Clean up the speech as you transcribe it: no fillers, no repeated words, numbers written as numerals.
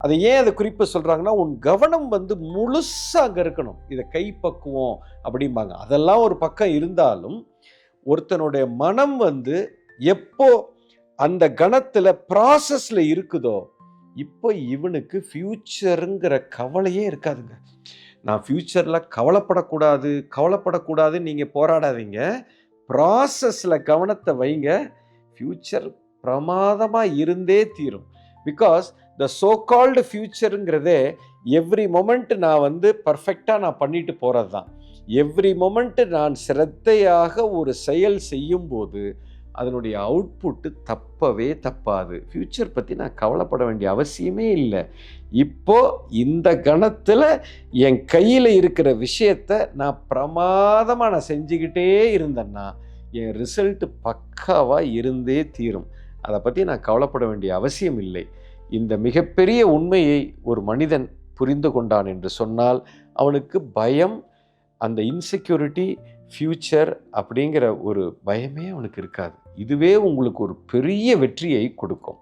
அதை ஏன் அதை குறிப்பை சொல்கிறாங்கன்னா, உன் கவனம் வந்து முழுசாக அங்கே இருக்கணும். இதை கைப்பக்குவம் அப்படிம்பாங்க. அதெல்லாம் ஒரு பக்கம் இருந்தாலும், ஒருத்தனுடைய மனம் வந்து எப்போ அந்த கணத்தில் ப்ராசஸில் இருக்குதோ, இப்போ இவனுக்கு ஃப்யூச்சருங்கிற கவலையே இருக்காதுங்க. நான் ஃப்யூச்சரில் கவலைப்படக்கூடாதுன்னு நீங்கள் போராடாதீங்க. ப்ராசஸில் கவனத்தை வைங்க. ஃப்யூச்சர் பிரமாதமாக இருந்தே தீரும். பிகாஸ் த சோ கால்டு ஃப்யூச்சருங்கிறதே எவ்ரி மொமெண்ட் நான் வந்து பர்ஃபெக்டாக நான் பண்ணிட்டு போகிறது தான். எவ்ரி மொமெண்ட் நான் சிரத்தையாக ஒரு செயல் செய்யும்போது அதனுடைய அவுட்புட்டு தப்பவே தப்பாது. ஃப்யூச்சர் பற்றி நான் கவலைப்பட வேண்டிய அவசியமே இல்லை. இப்போ இந்த கணத்தில் என் கையில் இருக்கிற விஷயத்தை நான் பிரமாதமாக நான் செஞ்சுக்கிட்டே இருந்தேன்னா என் ரிசல்ட்டு பக்காவாக இருந்தே தீரும். அதை பற்றி நான் கவலைப்பட வேண்டிய அவசியம் இல்லை. இந்த மிகப்பெரிய உண்மையை ஒரு மனிதன் புரிந்து கொண்டான் என்று சொன்னால் அவனுக்கு பயம், அந்த இன்செக்யூரிட்டி, ஃப்யூச்சர் அப்படிங்கிற ஒரு பயமே அவனுக்கு இருக்காது. இதுவே உங்களுக்கு ஒரு பெரிய வெற்றியை கொடுக்கும்.